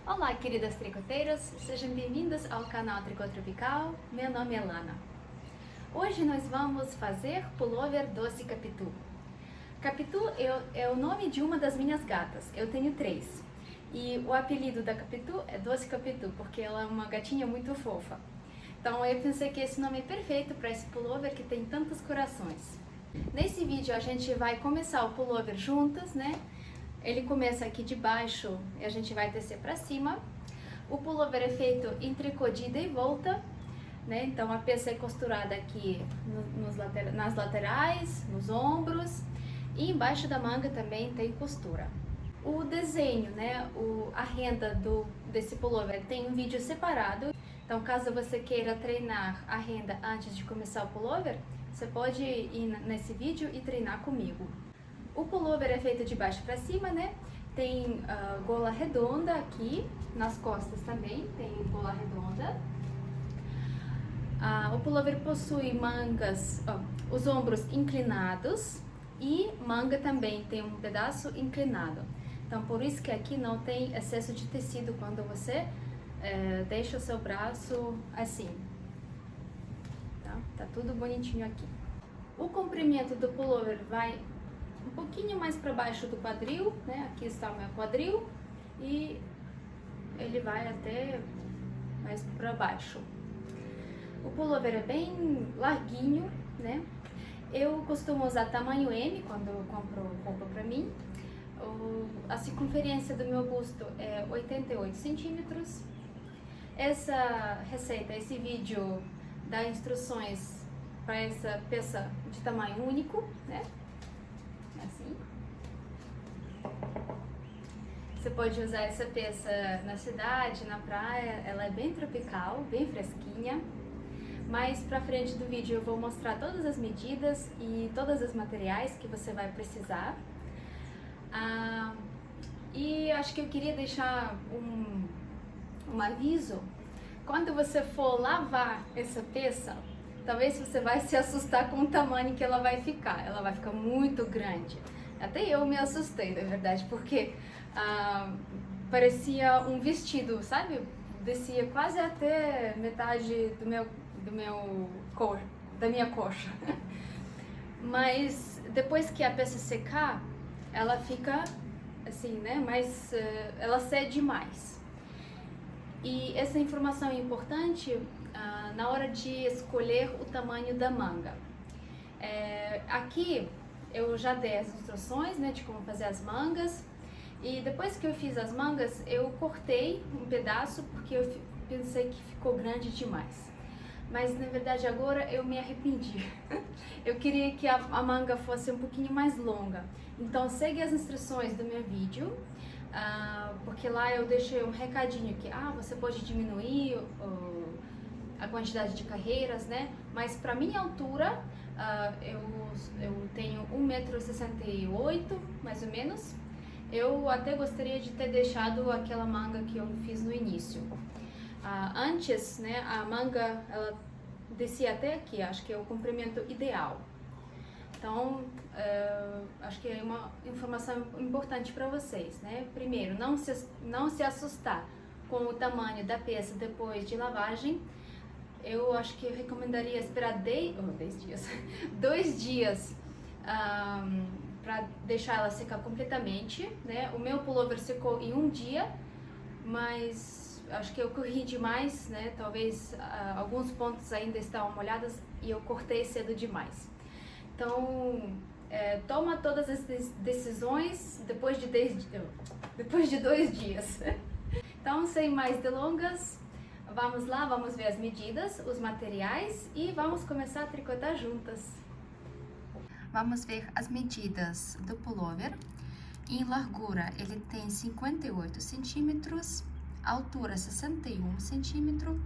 Olá, queridas tricoteiras, sejam bem-vindas ao canal Tricô Tropical. Meu nome é Lana. Hoje nós vamos fazer pullover doce Capitu. Capitu é o nome de uma das minhas gatas, eu tenho 3. E o apelido da Capitu é Doce Capitu, porque ela é uma gatinha muito fofa. Então eu pensei que esse nome é perfeito para esse pullover que tem tantos corações. Nesse vídeo a gente vai começar o pullover juntas, né? Ele começa aqui de baixo e a gente vai descer para cima. O pullover é feito em tricô de ida e volta, né? Então a peça é costurada aqui nas laterais, nos ombros e embaixo da manga também tem costura. O desenho, né? A renda desse pullover tem um vídeo separado. Então caso você queira treinar a renda antes de começar o pullover, você pode ir nesse vídeo e treinar comigo. O pullover é feito de baixo para cima, né? Tem gola redonda aqui, nas costas também tem gola redonda. O pullover possui mangas, os ombros inclinados e manga também tem um pedaço inclinado. Então por isso que aqui não tem excesso de tecido quando você deixa o seu braço assim. Tá tudo bonitinho aqui. O comprimento do pullover vai um pouquinho mais para baixo do quadril, né? Aqui está o meu quadril e ele vai até mais para baixo. O pullover é bem larguinho, né? Eu costumo usar tamanho M quando eu compro roupa para mim. A circunferência do meu busto é 88 centímetros. Essa receita, esse vídeo dá instruções para essa peça de tamanho único, né? Assim. Você pode usar essa peça na cidade, na praia, ela é bem tropical, bem fresquinha. Mais pra frente do vídeo eu vou mostrar todas as medidas e todos os materiais que você vai precisar. E acho que eu queria deixar um aviso. Quando você for lavar essa peça, talvez você vai se assustar com o tamanho que ela vai ficar. Ela vai ficar muito grande. Até eu me assustei, na verdade, porque parecia um vestido, sabe? Descia quase até metade da minha coxa. Mas depois que a peça secar, ela fica assim, né? Mas ela cede mais. E essa informação é importante na hora de escolher o tamanho da manga. Aqui eu já dei as instruções, né, de como fazer as mangas. E depois que eu fiz as mangas, eu cortei um pedaço porque eu pensei que ficou grande demais. Mas na verdade agora eu me arrependi. Eu queria que a manga fosse um pouquinho mais longa. Então segue as instruções do meu vídeo. Porque lá eu deixei um recadinho que você pode diminuir a quantidade de carreiras, né? Mas para minha altura, eu tenho 1,68 m, mais ou menos. Eu até gostaria de ter deixado aquela manga que eu fiz no início. Antes, né, a manga ela descia até aqui, acho que é o comprimento ideal. Então, acho que é uma informação importante para vocês, né? Primeiro, não se assustar com o tamanho da peça depois de lavagem. Eu acho que eu recomendaria esperar 2 dias para deixar ela secar completamente, né? O meu pullover secou em 1 dia, mas acho que eu corri demais, né? Talvez alguns pontos ainda estavam molhados e eu cortei cedo demais. Então, toma todas as decisões depois de 2 dias. Então, sem mais delongas, vamos lá, vamos ver as medidas, os materiais e vamos começar a tricotar juntas. Vamos ver as medidas do pullover. Em largura, ele tem 58 centímetros, altura 61 centímetros.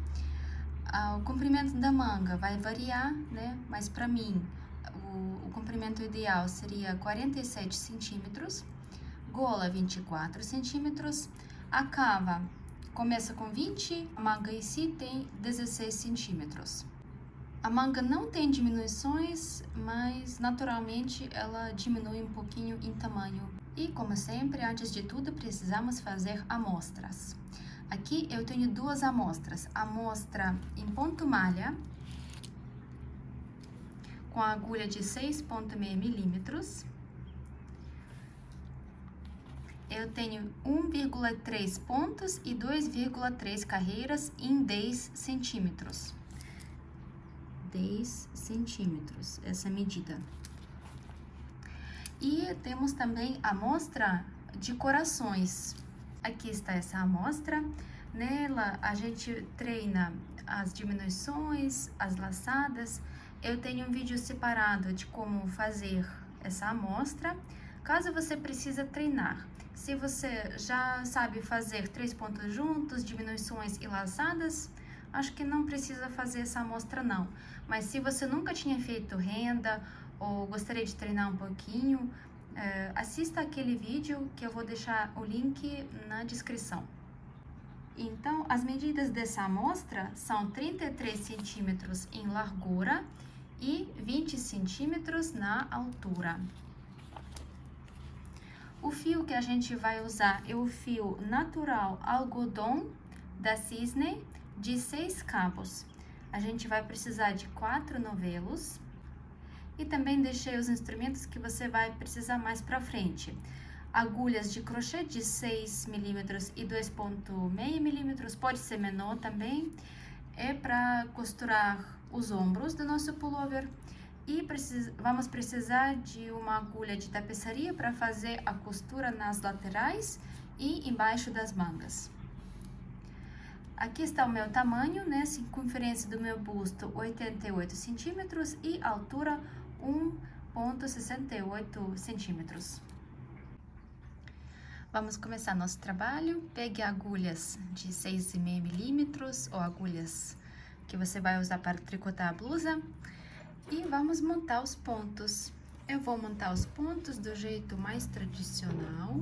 O comprimento da manga vai variar, né? Mas para mim, o comprimento ideal seria 47 centímetros, gola 24 centímetros, a cava começa com 20, a manga em si tem 16 centímetros. A manga não tem diminuições, mas naturalmente ela diminui um pouquinho em tamanho. E como sempre, antes de tudo, precisamos fazer amostras. Aqui eu tenho duas amostras, amostra em ponto malha, com a agulha de 6,6 milímetros. Eu tenho 1,3 pontos e 2,3 carreiras em 10 centímetros. 10 centímetros, essa medida. E temos também a amostra de corações. Aqui está essa amostra. Nela a gente treina as diminuições, as laçadas. Eu tenho um vídeo separado de como fazer essa amostra, caso você precisa treinar. Se você já sabe fazer 3 pontos juntos, diminuições e laçadas, acho que não precisa fazer essa amostra não. Mas se você nunca tinha feito renda ou gostaria de treinar um pouquinho, assista aquele vídeo que eu vou deixar o link na descrição. Então, as medidas dessa amostra são 33 centímetros em largura e 20 centímetros na altura. O fio que a gente vai usar é o fio natural algodão da Cisne de 6 cabos. A gente vai precisar de 4 novelos e também deixei os instrumentos que você vai precisar mais para frente. Agulhas de crochê de 6 milímetros e 2,5 milímetros, pode ser menor também. É para costurar os ombros do nosso pullover. E vamos precisar de uma agulha de tapeçaria para fazer a costura nas laterais e embaixo das mangas. Aqui está o meu tamanho, né? Circunferência do meu busto 88 centímetros e altura 1,68 centímetros. Vamos começar nosso trabalho. Pegue agulhas de 6,5 milímetros ou agulhas que você vai usar para tricotar a blusa. E vamos montar os pontos. Eu vou montar os pontos do jeito mais tradicional.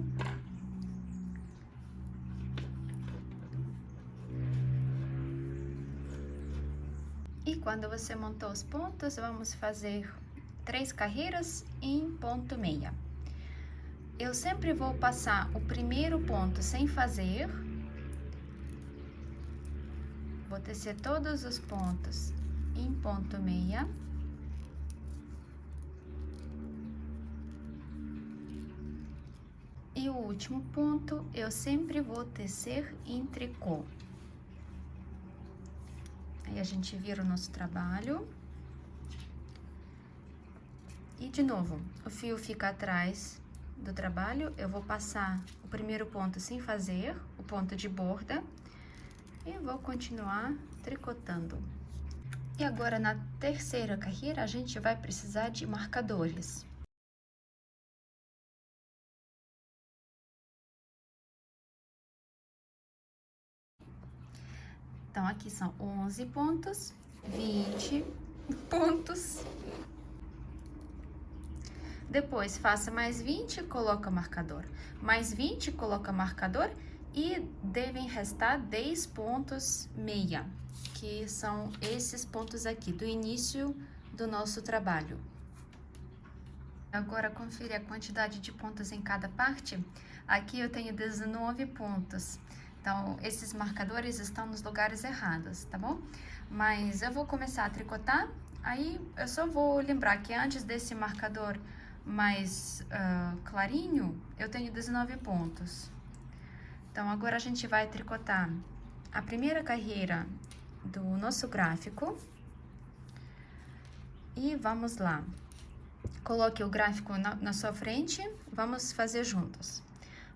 E quando você montou os pontos, vamos fazer 3 carreiras em ponto meia. Eu sempre vou passar o primeiro ponto sem fazer. Vou tecer todos os pontos em ponto meia. E o último ponto, eu sempre vou tecer em tricô. Aí a gente vira o nosso trabalho. E de novo, o fio fica atrás do trabalho, eu vou passar o primeiro ponto sem fazer, o ponto de borda, e vou continuar tricotando. E agora, na terceira carreira, a gente vai precisar de marcadores. Então, aqui são 11 pontos, 20 pontos. Depois, faça mais 20, coloca marcador. Mais 20, coloca marcador e devem restar 10 pontos meia, que são esses pontos aqui, do início do nosso trabalho. Agora, confira a quantidade de pontos em cada parte. Aqui eu tenho 19 pontos. Então, esses marcadores estão nos lugares errados, tá bom? Mas eu vou começar a tricotar, aí eu só vou lembrar que antes desse marcador mais clarinho, eu tenho 19 pontos. Então, agora a gente vai tricotar a primeira carreira do nosso gráfico. E vamos lá. Coloque o gráfico na sua frente, vamos fazer juntos.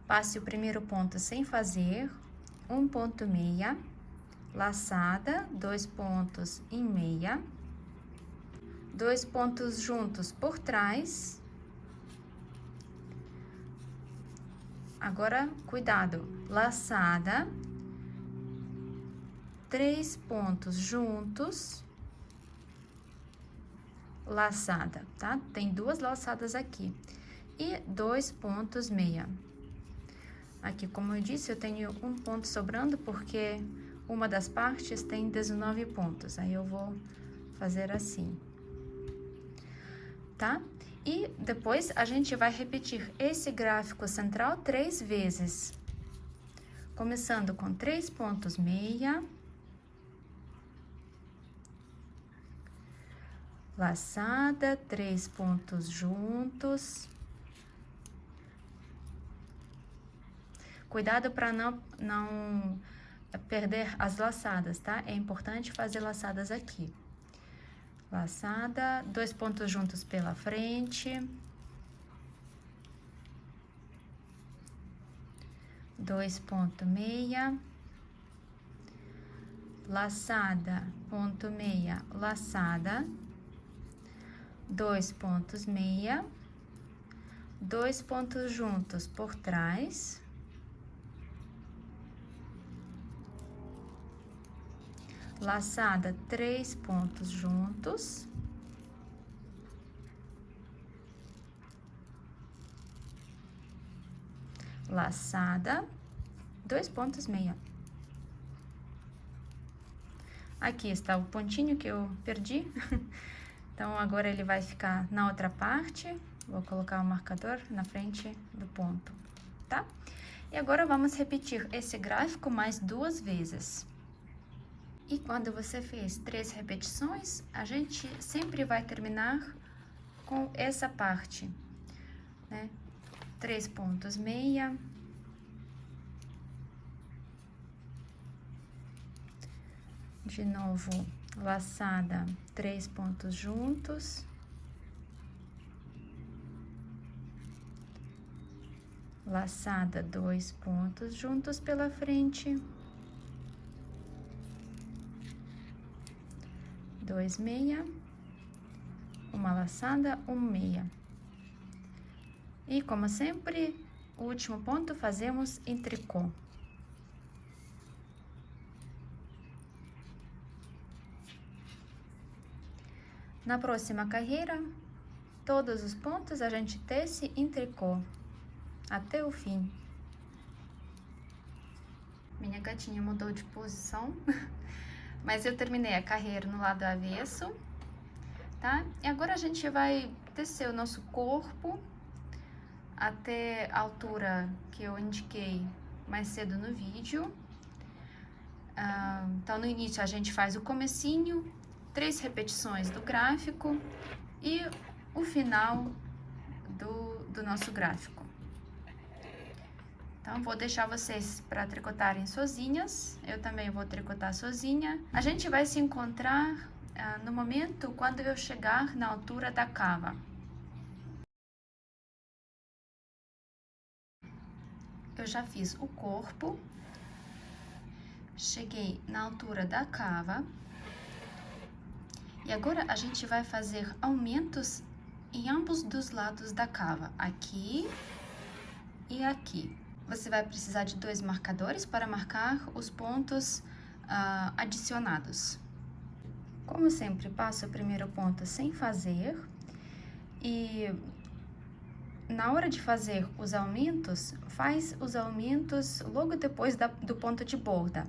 Passe o primeiro ponto sem fazer, 1 ponto meia, laçada, 2 pontos em meia, 2 pontos juntos por trás. Agora, cuidado, laçada, 3 pontos juntos, laçada, tá? Tem 2 laçadas aqui e 2 pontos meia. Aqui, como eu disse, eu tenho um ponto sobrando porque uma das partes tem 19 pontos. Aí eu vou fazer assim, tá? E depois a gente vai repetir esse gráfico central 3 vezes. Começando com 3 pontos meia, laçada, 3 pontos juntos. Cuidado para não perder as laçadas, tá? É importante fazer laçadas aqui. Laçada, 2 pontos juntos pela frente. 2 ponto meia. Laçada, ponto meia, laçada. 2 pontos meia. 2 pontos juntos por trás. Laçada, 3 pontos juntos. Laçada, 2 pontos meia. Aqui está o pontinho que eu perdi. Então, agora ele vai ficar na outra parte. Vou colocar o marcador na frente do ponto, tá? E agora vamos repetir esse gráfico mais 2 vezes. E quando você fez 3 repetições, a gente sempre vai terminar com essa parte, né? 3 pontos meia. De novo, laçada, 3 pontos juntos. Laçada, 2 pontos juntos pela frente. 2 meia, uma laçada, 1 meia. E como sempre, o último ponto fazemos em tricô. Na próxima carreira, todos os pontos a gente tece em tricô, até o fim. Minha gatinha mudou de posição, mas eu terminei a carreira no lado avesso, tá? E agora a gente vai tecer o nosso corpo até a altura que eu indiquei mais cedo no vídeo. Então, no início a gente faz o comecinho, 3 repetições do gráfico e o final do nosso gráfico. Então, vou deixar vocês para tricotarem sozinhas, eu também vou tricotar sozinha. A gente vai se encontrar no momento quando eu chegar na altura da cava. Eu já fiz o corpo, cheguei na altura da cava. E agora a gente vai fazer aumentos em ambos dos lados da cava, aqui e aqui. Você vai precisar de 2 marcadores para marcar os pontos adicionados. Como sempre, passo o primeiro ponto sem fazer e na hora de fazer os aumentos, faz os aumentos logo depois do ponto de borda.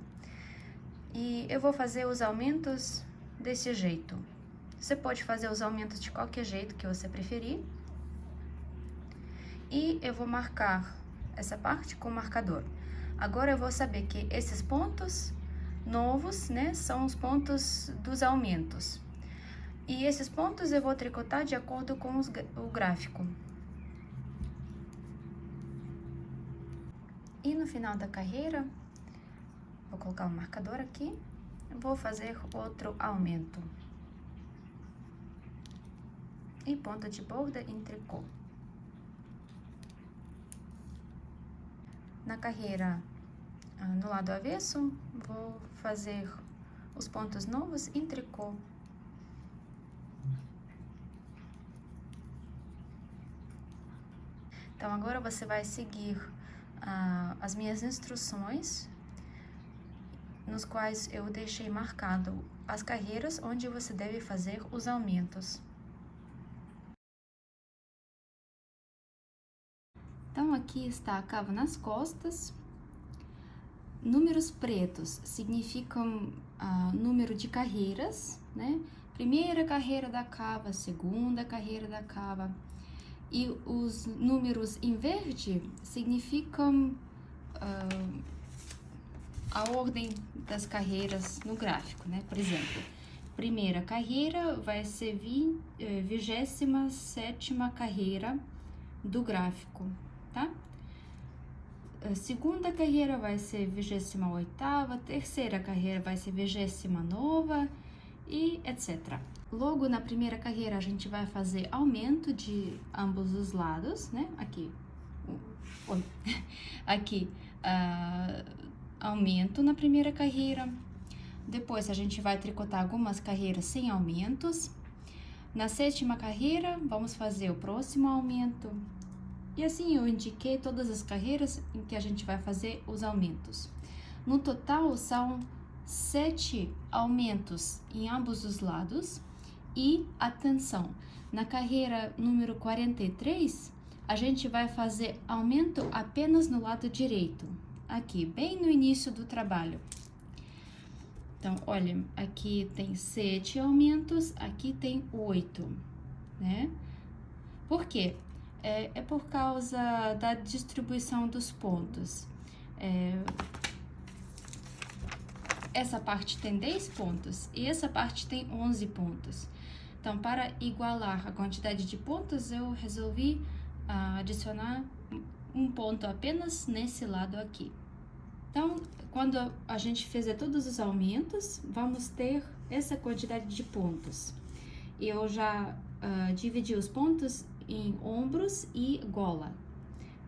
E eu vou fazer os aumentos desse jeito. Você pode fazer os aumentos de qualquer jeito que você preferir. E eu vou marcar essa parte com o marcador. Agora eu vou saber que esses pontos novos, né, são os pontos dos aumentos. E esses pontos eu vou tricotar de acordo com o gráfico. E no final da carreira, vou colocar o marcador aqui. Vou fazer outro aumento. E ponto de borda em tricô. Na carreira, no lado avesso, vou fazer os pontos novos em tricô. Então, agora você vai seguir as minhas instruções, nos quais eu deixei marcado as carreiras onde você deve fazer os aumentos. Então, aqui está a cava nas costas. Números pretos significam número de carreiras, né? Primeira carreira da cava, segunda carreira da cava. E os números em verde significam a ordem das carreiras no gráfico, né? Por exemplo, primeira carreira vai ser 27ª carreira do gráfico, tá? A segunda carreira vai ser 28ª, terceira carreira vai ser 29ª e etc. Logo na primeira carreira a gente vai fazer aumento de ambos os lados, né? Aqui, aumento na primeira carreira. Depois a gente vai tricotar algumas carreiras sem aumentos. Na 7ª carreira, vamos fazer o próximo aumento. E assim eu indiquei todas as carreiras em que a gente vai fazer os aumentos. No total, são 7 aumentos em ambos os lados. E, atenção, na carreira número 43, a gente vai fazer aumento apenas no lado direito. Aqui, bem no início do trabalho. Então, olha, aqui tem 7 aumentos, aqui tem 8, né? Por quê? É por causa da distribuição dos pontos. Essa parte tem 10 pontos e essa parte tem 11 pontos. Então, para igualar a quantidade de pontos, eu resolvi adicionar um ponto apenas nesse lado aqui. Então, quando a gente fizer todos os aumentos, vamos ter essa quantidade de pontos. Eu já dividi os pontos em ombros e gola.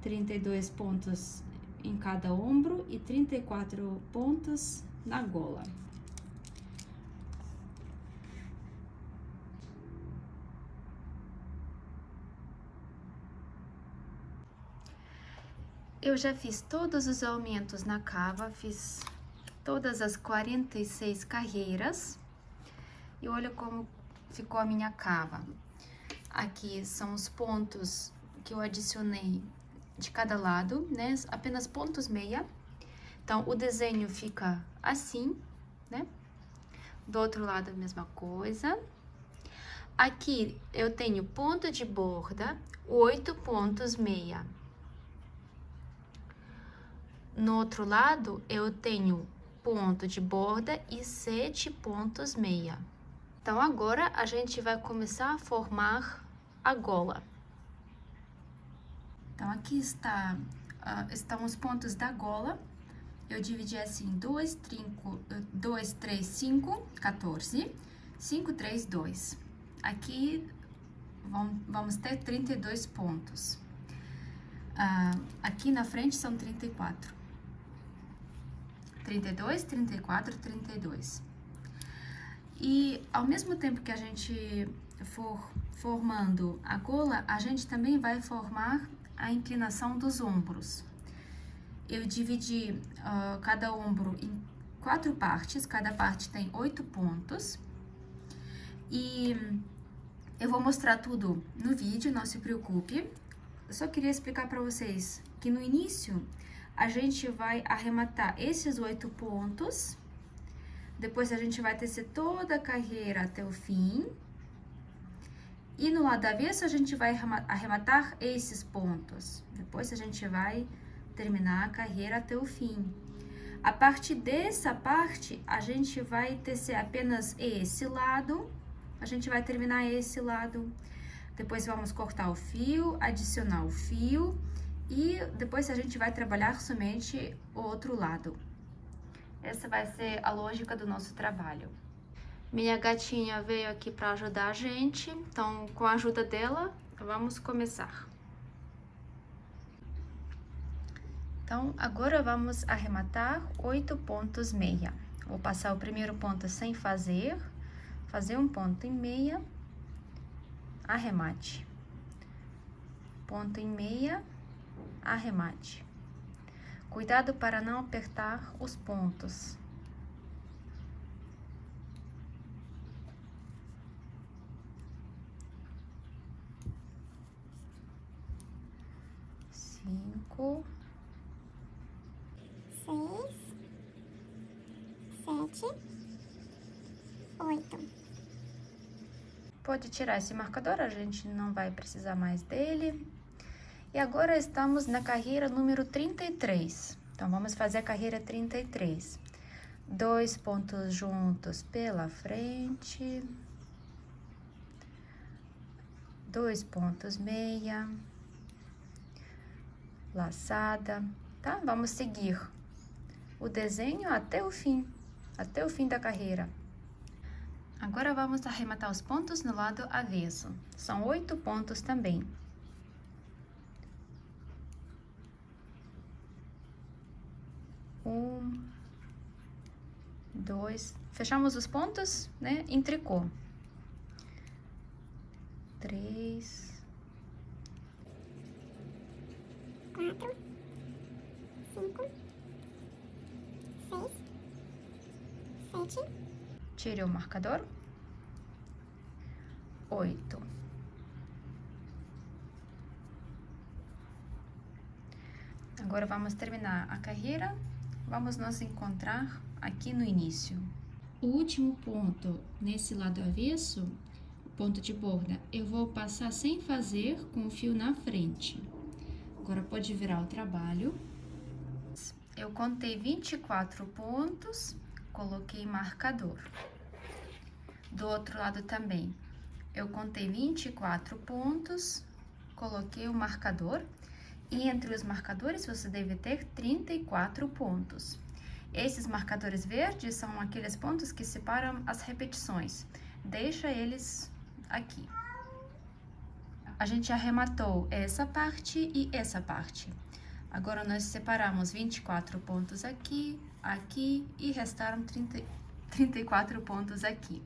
32 pontos em cada ombro e 34 pontos na gola. Eu já fiz todos os aumentos na cava, fiz todas as 46 carreiras e olha como ficou a minha cava. Aqui são os pontos que eu adicionei de cada lado, né? Apenas pontos meia. Então, o desenho fica assim, né? Do outro lado, a mesma coisa. Aqui eu tenho ponto de borda, 8 pontos meia. No outro lado, eu tenho ponto de borda e 7 pontos meia. Então, agora, a gente vai começar a formar a gola. Então, aqui estão os pontos da gola. Eu dividi assim, 2, 3, 5, 14, 5, 3, 2. Aqui, vamos ter 32 pontos. Aqui na frente são 34. 32, 34, 32. E ao mesmo tempo que a gente for formando a gola, a gente também vai formar a inclinação dos ombros. Eu dividi cada ombro em 4 partes, cada parte tem 8 pontos. E eu vou mostrar tudo no vídeo, não se preocupe. Eu só queria explicar para vocês que no início a gente vai arrematar esses 8 pontos, depois a gente vai tecer toda a carreira até o fim, e no lado avesso a gente vai arrematar esses pontos, depois a gente vai terminar a carreira até o fim. A partir dessa parte, a gente vai tecer apenas esse lado, a gente vai terminar esse lado, depois vamos cortar o fio, adicionar o fio, e depois a gente vai trabalhar somente o outro lado. Essa vai ser a lógica do nosso trabalho. Minha gatinha veio aqui para ajudar a gente, então com a ajuda dela, vamos começar. Então, agora vamos arrematar 8 pontos meia. Vou passar o primeiro ponto sem fazer um ponto em meia, arremate. Ponto em meia, arremate. Cuidado para não apertar os pontos. Cinco, 6, 7, 8. Pode tirar esse marcador, a gente não vai precisar mais dele. E agora estamos na carreira número 33. Então, vamos fazer a carreira 33. 2 pontos juntos pela frente. 2 pontos meia. Laçada, tá? Vamos seguir o desenho até o fim da carreira. Agora, vamos arrematar os pontos no lado avesso. São 8 pontos também. 1, 2, fechamos os pontos, né, em tricô. 3, 4, 5, 6, 7. Tire o marcador. 8. Agora, vamos terminar a carreira. Vamos nos encontrar aqui no início. O último ponto nesse lado avesso, o ponto de borda, eu vou passar sem fazer com o fio na frente. Agora, pode virar o trabalho. Eu contei 24 pontos, coloquei marcador. Do outro lado também, eu contei 24 pontos, coloquei o marcador. E entre os marcadores, você deve ter 34 pontos. Esses marcadores verdes são aqueles pontos que separam as repetições. Deixa eles aqui. A gente arrematou essa parte e essa parte. Agora, nós separamos 24 pontos aqui, aqui e restaram 34 pontos aqui,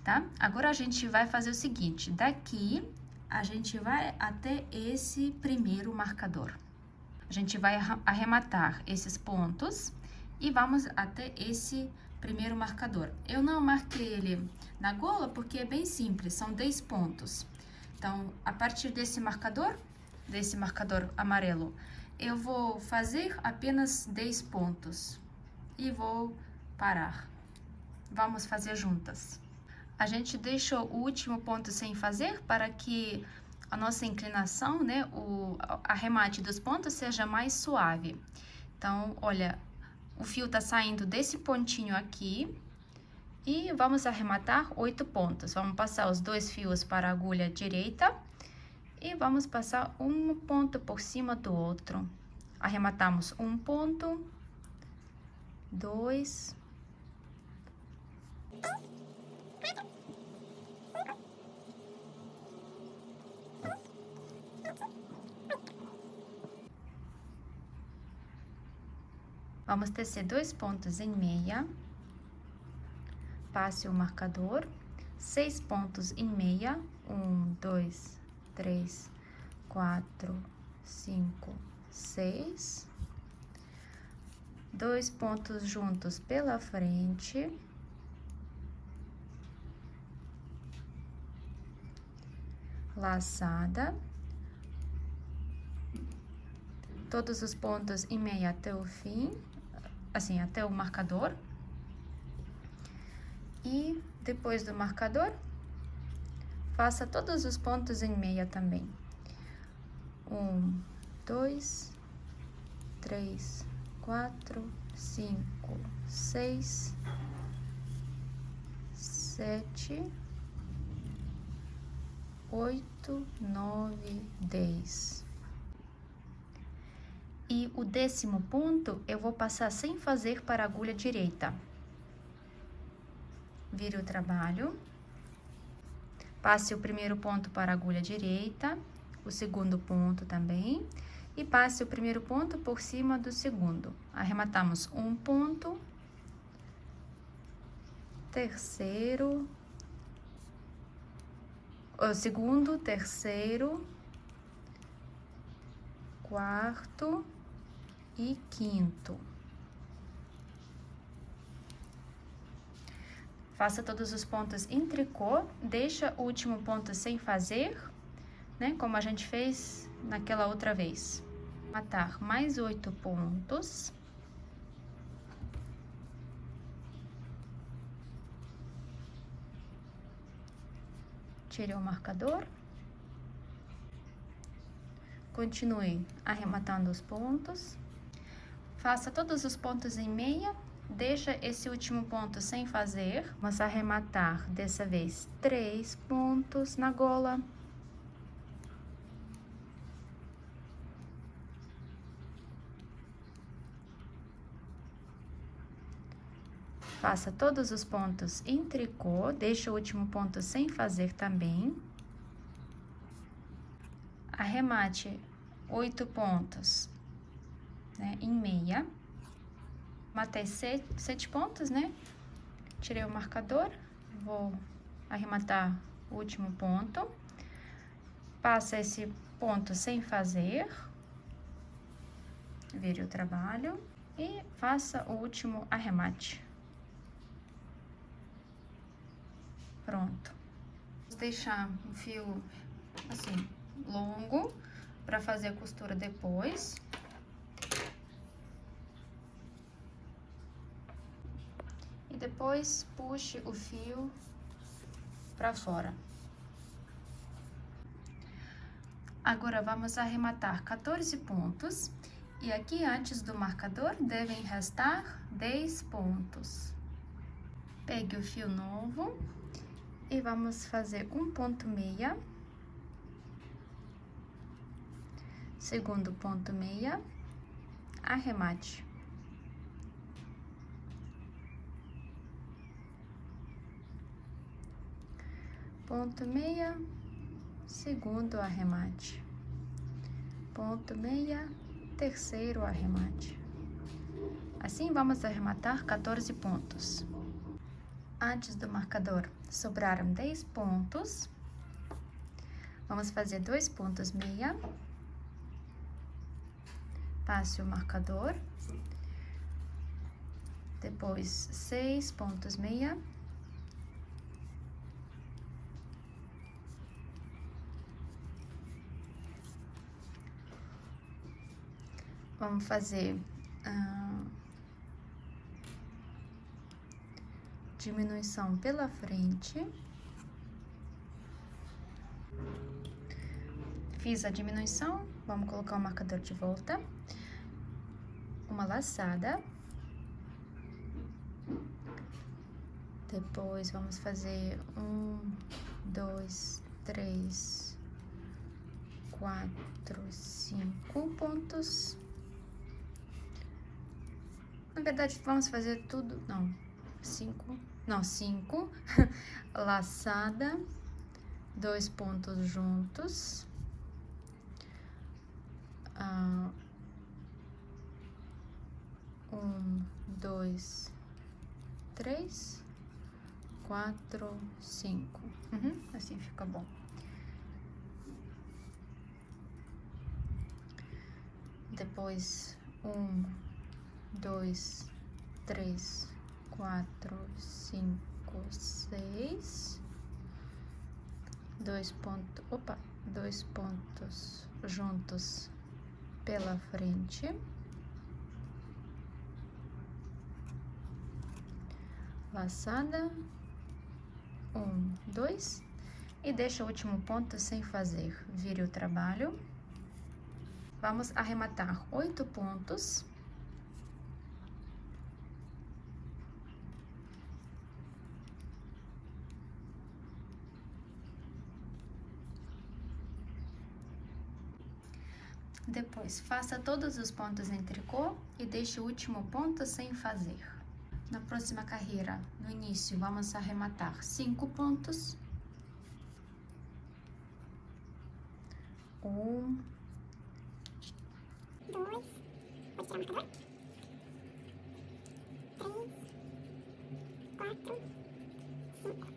tá? Agora, a gente vai fazer o seguinte, daqui a gente vai até esse primeiro marcador. A gente vai arrematar esses pontos e vamos até esse primeiro marcador. Eu não marquei ele na gola porque é bem simples, são 10 pontos. Então, a partir desse marcador amarelo, eu vou fazer apenas 10 pontos e vou parar. Vamos fazer juntas. A gente deixou o último ponto sem fazer para que a nossa inclinação, né, o arremate dos pontos seja mais suave. Então, olha, o fio tá saindo desse pontinho aqui e vamos arrematar 8 pontos. Vamos passar os 2 fios para a agulha direita e vamos passar um ponto por cima do outro. Arrematamos um ponto, 2, vamos tecer 2 pontos em meia, passe o marcador, 6 pontos em meia, 1, 2, 3, 4, 5, 6, 2 pontos juntos pela frente, laçada, todos os pontos em meia até o fim, assim, até o marcador. E depois do marcador, faça todos os pontos em meia também. 1, 2, 3, 4, 5, 6, 7, 8, 9, 10. E o 10º ponto, eu vou passar sem fazer para a agulha direita. Vire o trabalho. Passe o primeiro ponto para a agulha direita, o segundo ponto também, e passe o primeiro ponto por cima do segundo. Arrematamos um ponto, terceiro, o segundo, terceiro, quarto e quinto. Faça todos os pontos em tricô, deixa o último ponto sem fazer, né? Como a gente fez naquela outra vez. Matar mais 8 pontos. Tire o marcador. Continue arrematando os pontos. Faça todos os pontos em meia, deixa esse último ponto sem fazer. Vamos arrematar dessa vez 3 pontos na gola. Faça todos os pontos em tricô, deixa o último ponto sem fazer também. Arremate 8 pontos, né, em meia. Matei 7 pontos, né? Tirei o marcador, vou arrematar o último ponto. Passa esse ponto sem fazer. Vire o trabalho e faça o último arremate. Pronto. Vou deixar um fio assim longo para fazer a costura depois. E depois puxe o fio para fora. Agora vamos arrematar 14 pontos e aqui antes do marcador devem restar 10 pontos. Pegue o fio novo e vamos fazer um ponto meia, segundo ponto meia, arremate. Ponto meia, segundo arremate. Ponto meia, terceiro arremate. Assim vamos arrematar 14 pontos. Antes do marcador, sobraram 10 pontos. Vamos fazer 2 pontos meia. Passe o marcador. Depois, 6 pontos meia. Vamos fazer diminuição pela frente. Fiz a diminuição, vamos colocar o marcador de volta. Uma laçada. Depois vamos fazer 1, 2, 3, 4, 5 pontos. Na verdade, vamos fazer tudo, não, 5, laçada, 2 pontos juntos, 1, 2, 3, 4, 5, assim fica bom. Depois, 1, 2, 3, 4, 5, 6, 2 pontos juntos pela frente, laçada, 1, 2, e deixa o último ponto sem fazer. Vire o trabalho. Vamos arrematar 8 pontos. Depois, faça todos os pontos em tricô e deixe o último ponto sem fazer. Na próxima carreira, no início, vamos arrematar 5 pontos. 1, 2, pode tirar o marcador. 3, 4, 5.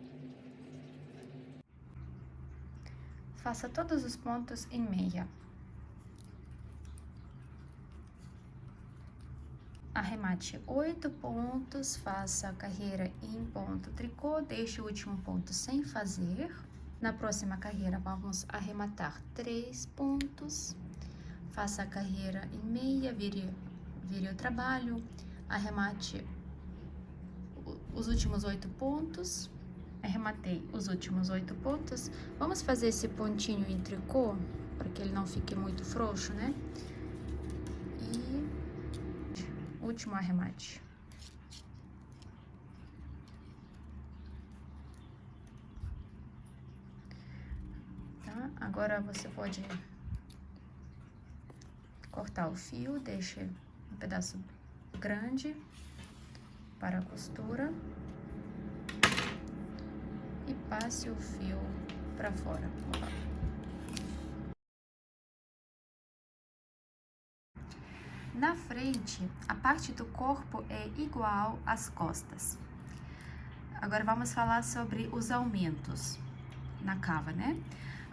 Faça todos os pontos em meia. Arremate 8 pontos, faça a carreira em ponto tricô, deixe o último ponto sem fazer. Na próxima carreira, vamos arrematar 3 pontos, faça a carreira em meia, vire o trabalho, arremate os últimos 8 pontos, arrematei os últimos 8 pontos. Vamos fazer esse pontinho em tricô, para que ele não fique muito frouxo, né? E último arremate. Tá? Agora você pode cortar o fio, deixe um pedaço grande para a costura e passe o fio para fora. Na frente, a parte do corpo é igual às costas. Agora vamos falar sobre os aumentos na cava, né?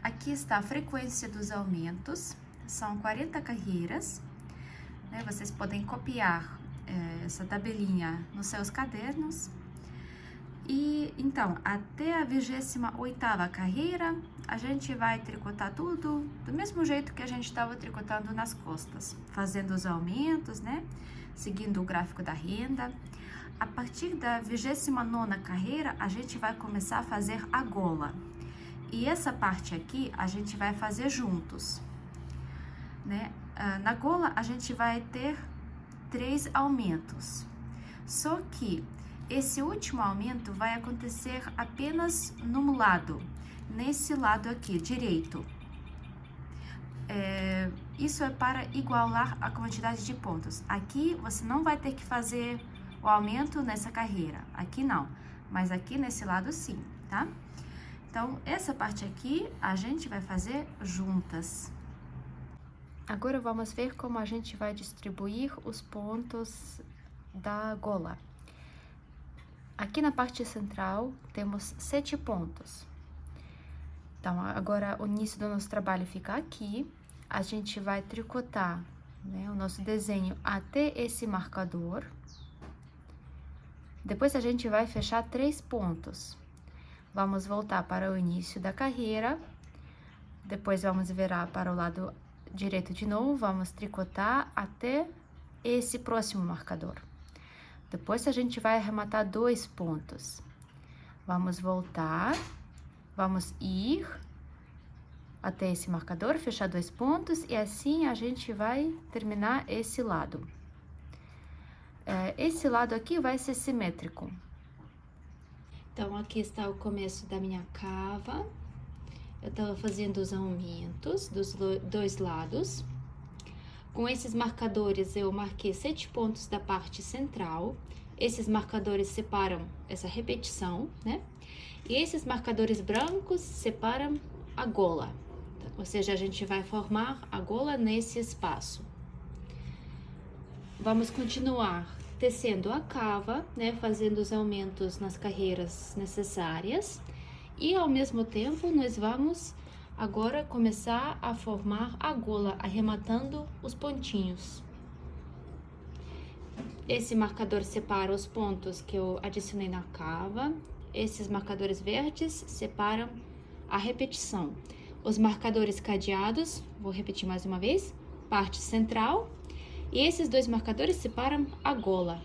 Aqui está a frequência dos aumentos, são 40 carreiras, né? Vocês podem copiar essa tabelinha nos seus cadernos. E então, até a 28ª carreira, a gente vai tricotar tudo do mesmo jeito que a gente estava tricotando nas costas, fazendo os aumentos, né? Seguindo o gráfico da renda. A partir da 29ª carreira, a gente vai começar a fazer a gola. E essa parte aqui, a gente vai fazer juntos, né? Na gola, a gente vai ter 3 aumentos. Só que esse último aumento vai acontecer apenas num lado, nesse lado aqui, direito. Isso é para igualar a quantidade de pontos. Aqui você não vai ter que fazer o aumento nessa carreira, aqui não, mas aqui nesse lado sim, tá? Então, essa parte aqui a gente vai fazer juntas. Agora vamos ver como a gente vai distribuir os pontos da gola. Aqui na parte central temos 7 pontos. Então, agora o início do nosso trabalho fica aqui. A gente vai tricotar, né, o nosso desenho até esse marcador. Depois a gente vai fechar 3 pontos. Vamos voltar para o início da carreira. Depois vamos virar para o lado direito de novo. Vamos tricotar até esse próximo marcador. Depois a gente vai arrematar 2 pontos. Vamos voltar, vamos ir até esse marcador, fechar 2 pontos e assim a gente vai terminar esse lado. Esse lado aqui vai ser simétrico. Então, aqui está o começo da minha cava. Eu estava fazendo os aumentos dos 2 lados. Com esses marcadores, eu marquei 7 pontos da parte central. Esses marcadores separam essa repetição, né? E esses marcadores brancos separam a gola. Ou seja, a gente vai formar a gola nesse espaço. Vamos continuar tecendo a cava, né? Fazendo os aumentos nas carreiras necessárias. E, ao mesmo tempo, nós vamos agora começar a formar a gola, arrematando os pontinhos. Esse marcador separa os pontos que eu adicionei na cava. Esses marcadores verdes separam a repetição. Os marcadores cadeados, vou repetir mais uma vez, parte central. E esses 2 marcadores separam a gola.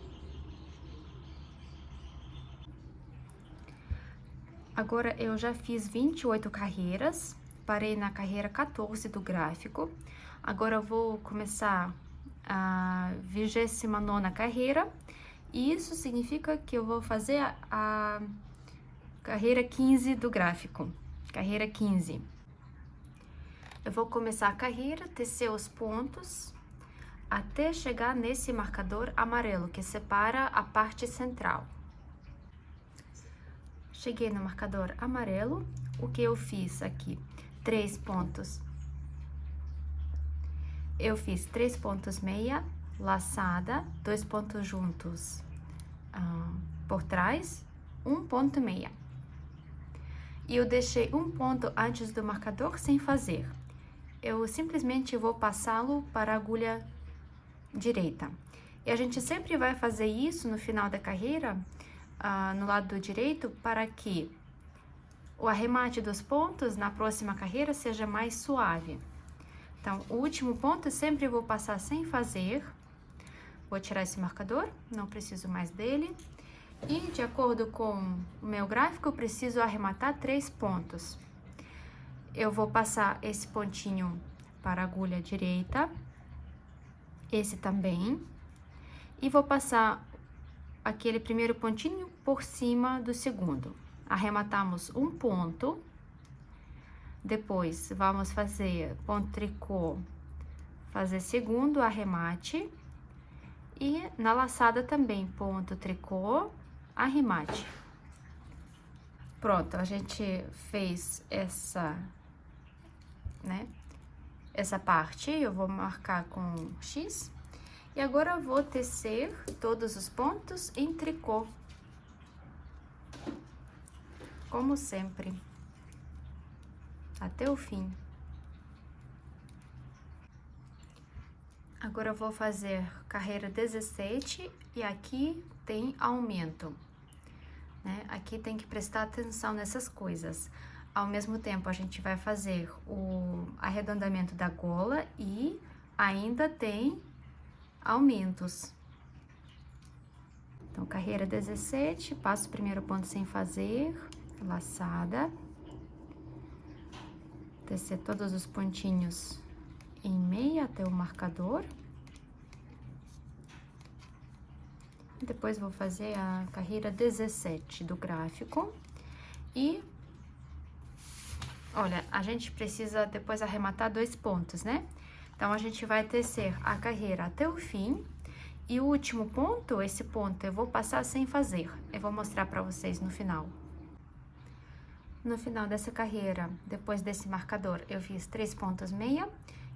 Agora eu já fiz 28 carreiras. Parei na carreira 14 do gráfico. Agora eu vou começar a 29ª carreira. E isso significa que eu vou fazer a carreira 15 do gráfico. Carreira 15. Eu vou começar a carreira, tecer os pontos, até chegar nesse marcador amarelo, que separa a parte central. Cheguei no marcador amarelo. O que eu fiz aqui? 3 pontos. Eu fiz 3 pontos meia, laçada, 2 pontos juntos por trás, 1 ponto meia. E eu deixei 1 ponto antes do marcador sem fazer. Eu simplesmente vou passá-lo para a agulha direita. E a gente sempre vai fazer isso no final da carreira, no lado direito, para que o arremate dos pontos na próxima carreira seja mais suave. Então, o último ponto eu sempre vou passar sem fazer. Vou tirar esse marcador, não preciso mais dele. E, de acordo com o meu gráfico, eu preciso arrematar 3 pontos. Eu vou passar esse pontinho para a agulha direita, esse também. e vou passar aquele primeiro pontinho por cima do segundo. Arrematamos um ponto, depois vamos fazer ponto tricô, fazer segundo arremate e na laçada também ponto tricô, arremate. Pronto, a gente fez essa, né? Essa parte, eu vou marcar com X. E agora eu vou tecer todos os pontos em tricô. Como sempre. Até o fim. Agora eu vou fazer carreira 17 e aqui tem aumento, né? Aqui tem que prestar atenção nessas coisas. Ao mesmo tempo, a gente vai fazer o arredondamento da gola e ainda tem aumentos. Então, carreira 17, passo o primeiro ponto sem fazer, laçada. Tecer todos os pontinhos em meia até o marcador. Depois vou fazer a carreira 17 do gráfico. E, olha, a gente precisa depois arrematar 2 pontos, né? Então, a gente vai tecer a carreira até o fim. E o último ponto, esse ponto, eu vou passar sem fazer. Eu vou mostrar pra vocês no final. No final dessa carreira, depois desse marcador, eu fiz 3 pontos meia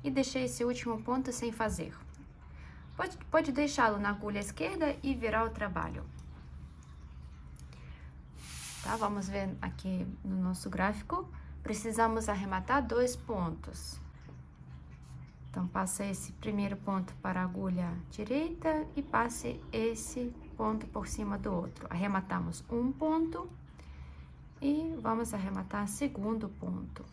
e deixei esse último ponto sem fazer. Pode deixá-lo na agulha esquerda e virar o trabalho. Tá? Vamos ver aqui no nosso gráfico. Precisamos arrematar 2 pontos. Então, passa esse primeiro ponto para a agulha direita e passe esse ponto por cima do outro. Arrematamos um ponto e vamos arrematar segundo ponto.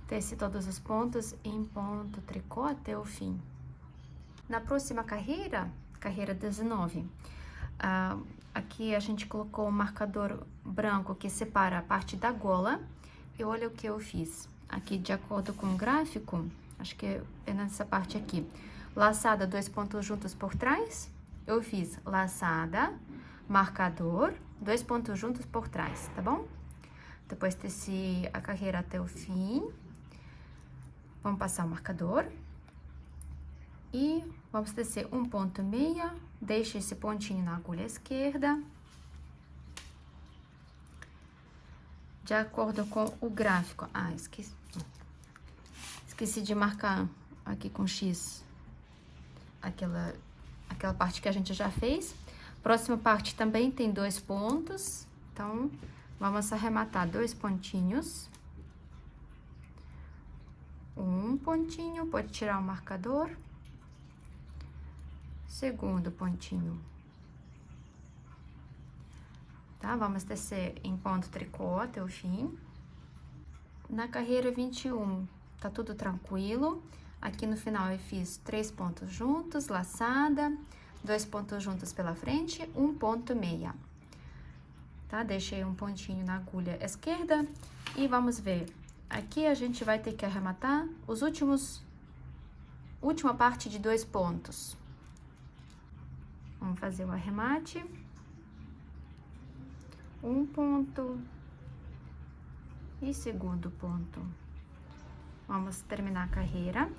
Tece todos os pontos em ponto tricô até o fim. Na próxima carreira, carreira 19, aqui a gente colocou um marcador branco que separa a parte da gola. E olha o que eu fiz. Aqui, de acordo com o gráfico, acho que é nessa parte aqui. Laçada, 2 pontos juntos por trás. Eu fiz laçada, marcador, 2 pontos juntos por trás, tá bom? Depois teci a carreira até o fim. Vamos passar o marcador. E vamos tecer um ponto meia. Deixa esse pontinho na agulha esquerda. De acordo com o gráfico. Esqueci de marcar aqui com X aquela parte que a gente já fez. Próxima parte também tem 2 pontos. Então, vamos arrematar 2 pontinhos. Um pontinho, pode tirar o marcador. Segundo pontinho. Tá? Vamos tecer em ponto tricô até o fim. Na carreira 21, tá tudo tranquilo. Aqui no final eu fiz 3 pontos juntos, laçada, 2 pontos juntos pela frente, 1 ponto meia. Tá? Deixei um pontinho na agulha esquerda e vamos ver. Aqui a gente vai ter que arrematar os última parte de 2 pontos. Vamos fazer o arremate. 1 ponto e segundo ponto. Vamos terminar a carreira,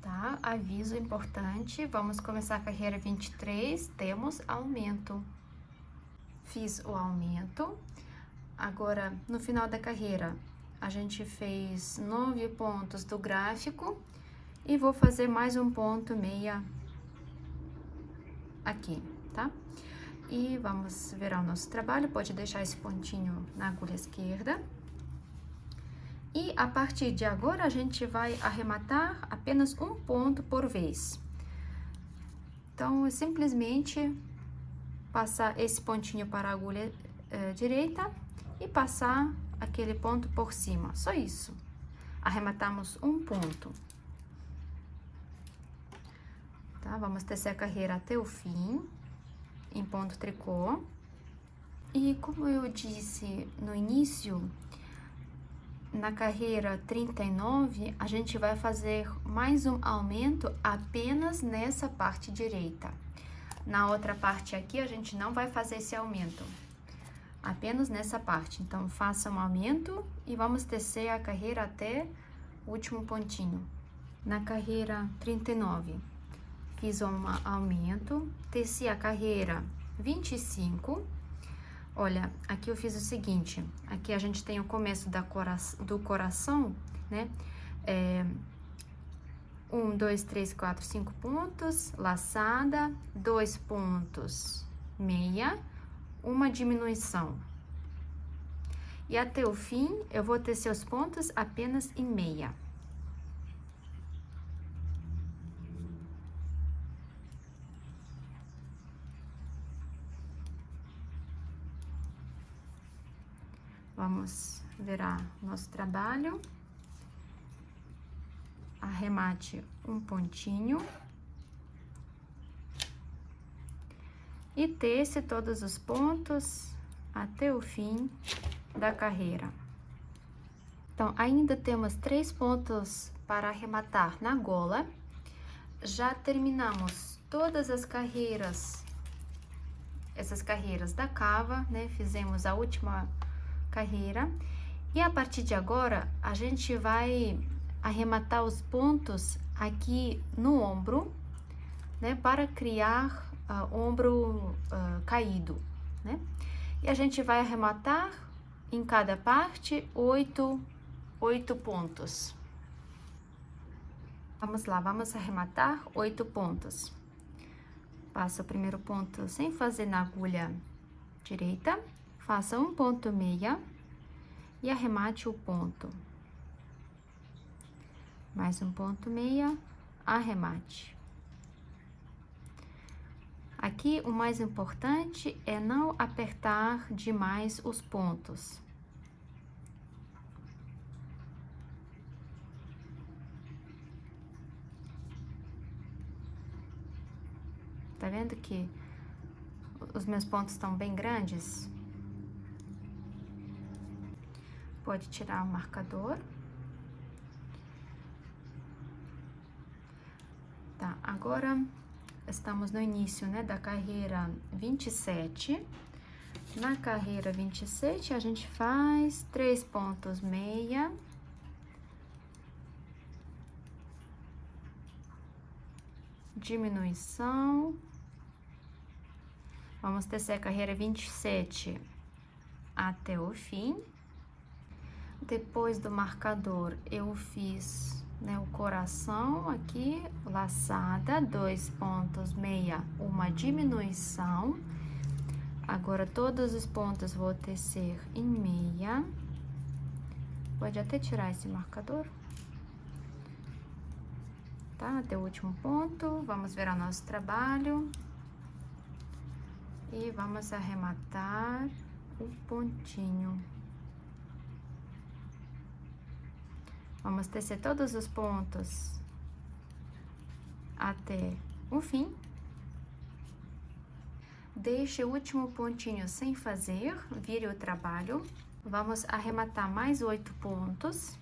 tá? Aviso importante, vamos começar a carreira 23, temos aumento. Fiz o aumento. Agora, no final da carreira, a gente fez 9 pontos do gráfico e vou fazer mais um ponto meia aqui, tá? E vamos virar o nosso trabalho, pode deixar esse pontinho na agulha esquerda. E a partir de agora, a gente vai arrematar apenas um ponto por vez. Então, é simplesmente passar esse pontinho para a agulha direita e passar aquele ponto por cima, só isso. Arrematamos um ponto. Tá? Vamos tecer a carreira até o fim. Em ponto tricô. E como eu disse no início, na carreira 39, a gente vai fazer mais um aumento apenas nessa parte direita. Na outra parte aqui, a gente não vai fazer esse aumento, apenas nessa parte. Então, faça um aumento e vamos tecer a carreira até o último pontinho. Na carreira 39, fiz um aumento, teci a carreira 25. Olha, aqui eu fiz o seguinte, aqui a gente tem o começo do coração, né? 1, 2, 3, 4, 5 pontos, laçada, 2 pontos, meia, uma diminuição. E até o fim, eu vou tecer os pontos apenas em meia. Vamos virar nosso trabalho. Arremate um pontinho. E tece todos os pontos até o fim da carreira. Então, ainda temos 3 pontos para arrematar na gola. Já terminamos todas as carreiras, essas carreiras da cava, né? Fizemos a última carreira. E a partir de agora, a gente vai arrematar os pontos aqui no ombro, né? Para criar ombro caído, né? E a gente vai arrematar em cada parte 8 pontos. Vamos lá, vamos arrematar 8 pontos. Passa o primeiro ponto sem fazer na agulha direita, faça um ponto meia e arremate o ponto. Mais um ponto meia, arremate. Aqui, o mais importante é não apertar demais os pontos. Tá vendo que os meus pontos estão bem grandes? Pode tirar o marcador. Tá, agora estamos no início, né, da carreira 27. Na carreira 27, a gente faz 3 pontos meia. Diminuição. Vamos tecer a carreira 27 até o fim. Depois do marcador, eu fiz, né, o coração aqui, laçada, 2 pontos meia, uma diminuição. Agora, todos os pontos vou tecer em meia. Pode até tirar esse marcador. Tá? Até o último ponto. Vamos ver o nosso trabalho. E vamos arrematar o pontinho. Vamos tecer todos os pontos até o fim. Deixe o último pontinho sem fazer, vire o trabalho. Vamos arrematar mais 8 pontos.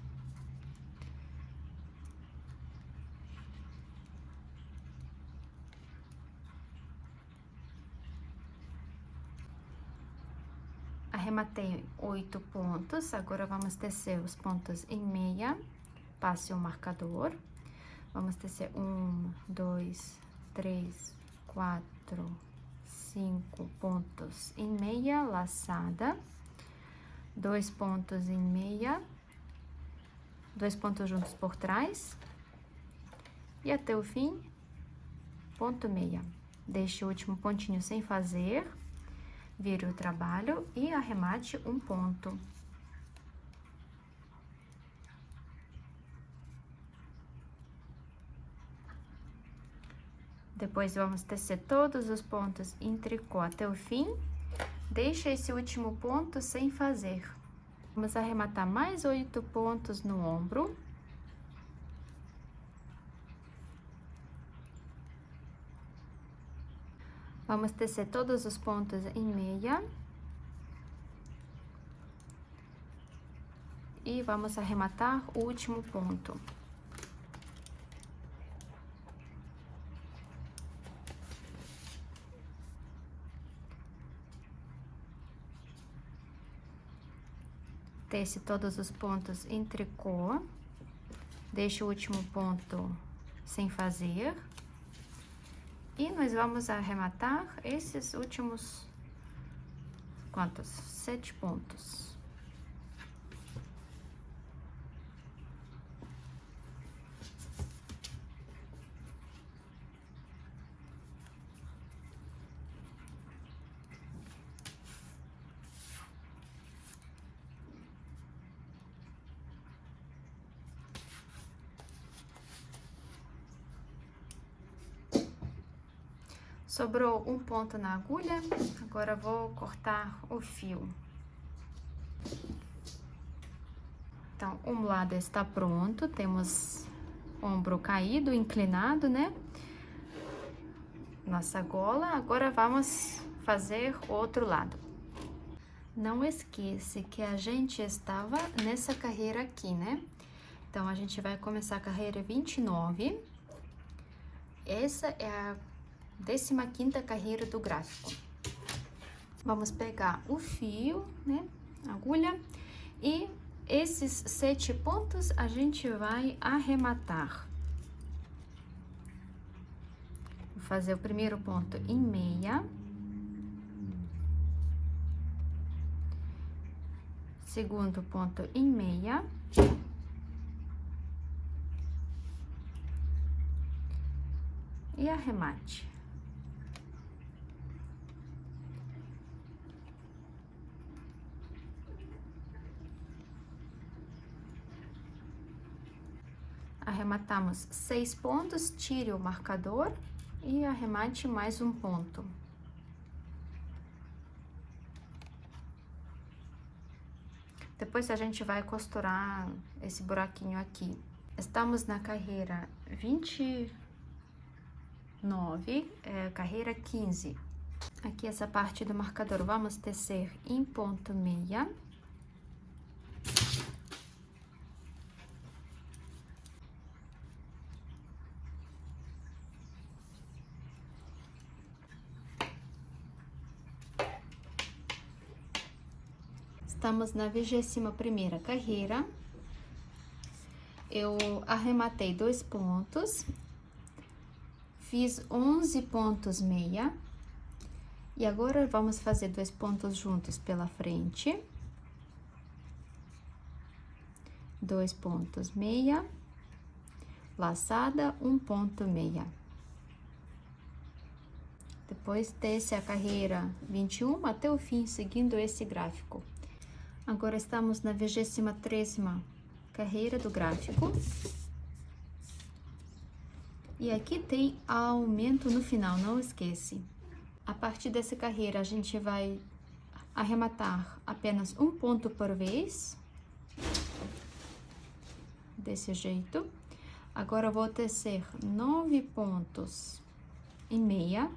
Arrematei 8 pontos, agora vamos tecer os pontos em meia, passe o marcador. Vamos tecer 1, 2, 3, 4, 5 pontos em meia, laçada, 2 pontos em meia, 2 pontos juntos por trás, e até o fim, ponto meia. Deixe o último pontinho sem fazer. Vire o trabalho e arremate um ponto. Depois, vamos tecer todos os pontos em tricô até o fim. Deixa esse último ponto sem fazer. Vamos arrematar mais 8 pontos no ombro. Vamos tecer todos os pontos em meia. e vamos arrematar o último ponto. Tece todos os pontos em tricô, deixe o último ponto sem fazer. E nós vamos arrematar esses últimos, quantos? 7 pontos. Sobrou um ponto na agulha, agora vou cortar o fio. Então, um lado está pronto, temos ombro caído, inclinado, né? Nossa gola, agora vamos fazer o outro lado. Não esqueça que a gente estava nessa carreira aqui, né? Então, a gente vai começar a carreira 29. Essa é a 15ª carreira do gráfico. Vamos pegar o fio, né, agulha, e esses 7 pontos a gente vai arrematar. Vou fazer o primeiro ponto em meia. Segundo ponto em meia. E arremate. Arrematamos 6 pontos, tire o marcador e arremate mais um ponto. Depois a gente vai costurar esse buraquinho aqui. Estamos na carreira 29, carreira 15. Aqui essa parte do marcador, vamos tecer em ponto meia. Estamos na 21ª carreira. Eu arrematei 2 pontos, fiz 11 pontos meia, e agora vamos fazer 2 pontos juntos pela frente, 2 pontos meia, laçada, 1 ponto meia. Depois tece a carreira 21 até o fim, seguindo esse gráfico. Agora estamos na 23ª carreira do gráfico. E aqui tem aumento no final, não esquece. A partir dessa carreira, a gente vai arrematar apenas um ponto por vez. Desse jeito. Agora, eu vou tecer 9 pontos em meia.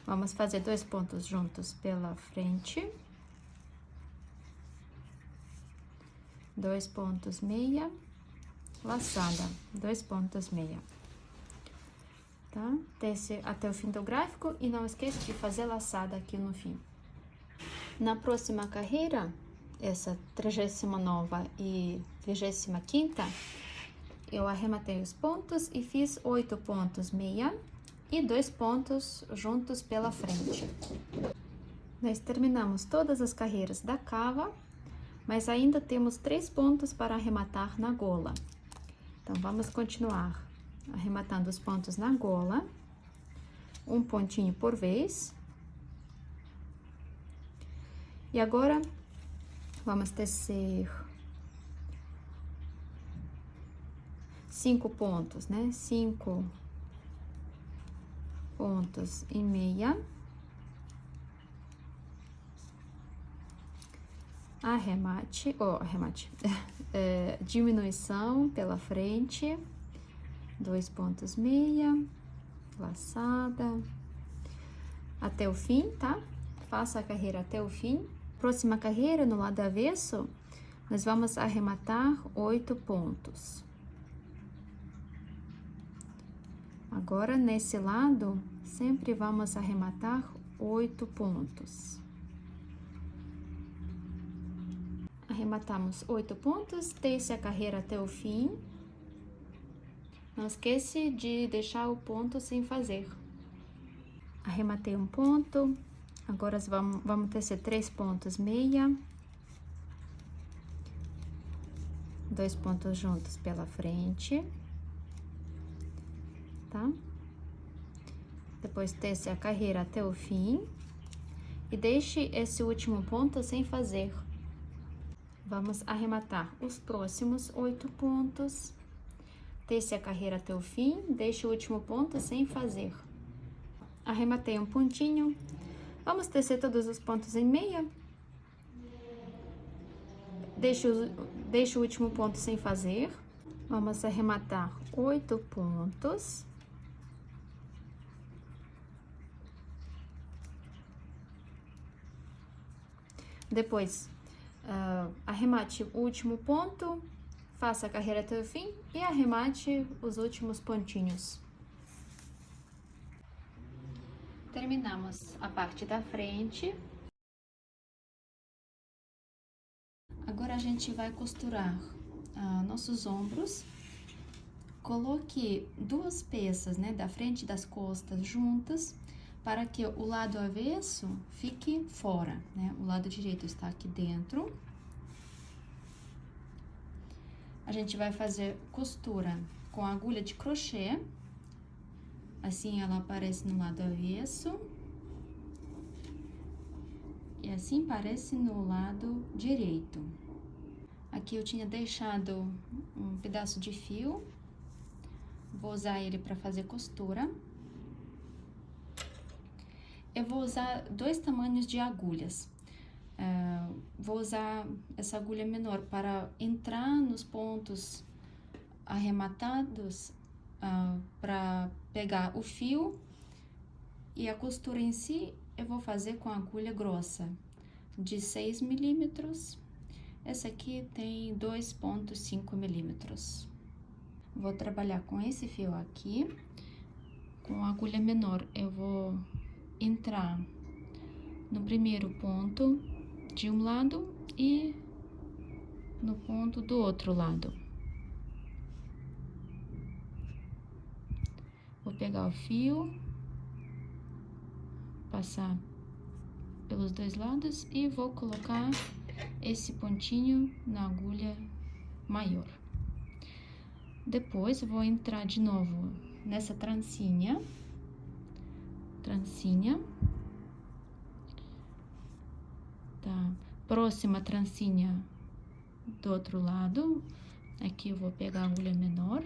Vamos fazer 2 pontos juntos pela frente. 2 pontos meia, laçada, 2 pontos meia. Tá? Tece até o fim do gráfico e não esqueça de fazer laçada aqui no fim. Na próxima carreira, essa 39ª e 25ª, eu arrematei os pontos e fiz 8 pontos meia e 2 pontos juntos pela frente. Nós terminamos todas as carreiras da cava, mas ainda temos 3 pontos para arrematar na gola. Então, vamos continuar arrematando os pontos na gola, um pontinho por vez. E agora, vamos tecer 5 pontos, né? 5 pontos em meia, arremate, diminuição pela frente, 2 pontos meia, laçada até o fim, tá? Faça a carreira até o fim. Próxima carreira, no lado avesso, nós vamos arrematar 8 pontos. Agora, nesse lado, sempre vamos arrematar 8 pontos. Arrematamos 8 pontos, tece a carreira até o fim. Não esquece de deixar o ponto sem fazer. Arrematei um ponto, agora vamos tecer 3 pontos meia. 2 pontos juntos pela frente. Tá? Depois tece a carreira até o fim e deixe esse último ponto sem fazer. Vamos arrematar os próximos 8 pontos, tece a carreira até o fim, deixe o último ponto sem fazer. Arrematei um pontinho, vamos tecer todos os pontos em meia. Deixe o último ponto sem fazer. Vamos arrematar 8 pontos. Depois, arremate o último ponto, faça a carreira até o fim e arremate os últimos pontinhos. Terminamos a parte da frente. Agora a gente vai costurar nossos ombros. Coloque 2 peças, né, da frente e das costas juntas, para que o lado avesso fique fora, né? O lado direito está aqui dentro. A gente vai fazer costura com a agulha de crochê. Assim ela aparece no lado avesso. E assim aparece no lado direito. Aqui eu tinha deixado um pedaço de fio. Vou usar ele para fazer costura. Eu vou usar 2 tamanhos de agulhas. Vou usar essa agulha menor para entrar nos pontos arrematados, para pegar o fio, e a costura em si eu vou fazer com a agulha grossa de 6 milímetros. Essa aqui tem 2,5 milímetros. Vou trabalhar com esse fio aqui. Com a agulha menor eu vou entrar no primeiro ponto de um lado e no ponto do outro lado. Vou pegar o fio, passar pelos 2 lados e vou colocar esse pontinho na agulha maior. Depois eu vou entrar de novo nessa trancinha. Tá, próxima trancinha do outro lado, aqui eu vou pegar a agulha menor.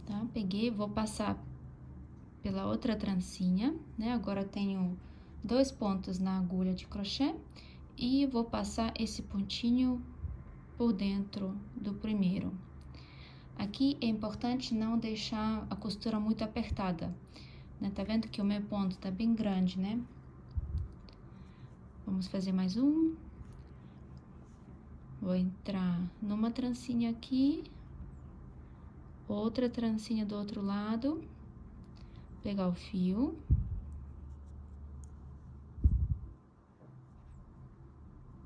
Tá, peguei, vou passar pela outra trancinha, né? Agora tenho 2 pontos na agulha de crochê e vou passar esse pontinho por dentro do primeiro. Aqui é importante não deixar a costura muito apertada, né? Tá vendo que o meu ponto tá bem grande, né? Vamos fazer mais um. Vou entrar numa trancinha aqui, outra trancinha do outro lado, pegar o fio.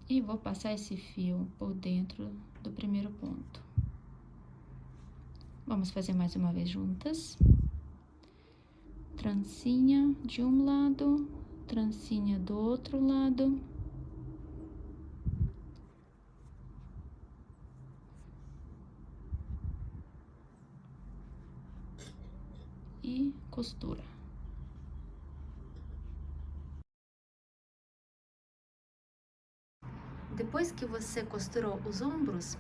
E vou passar esse fio por dentro do primeiro ponto. Vamos fazer mais uma vez juntas. Trancinha de um lado, trancinha do outro lado. E costura. Depois que você costurou os ombros,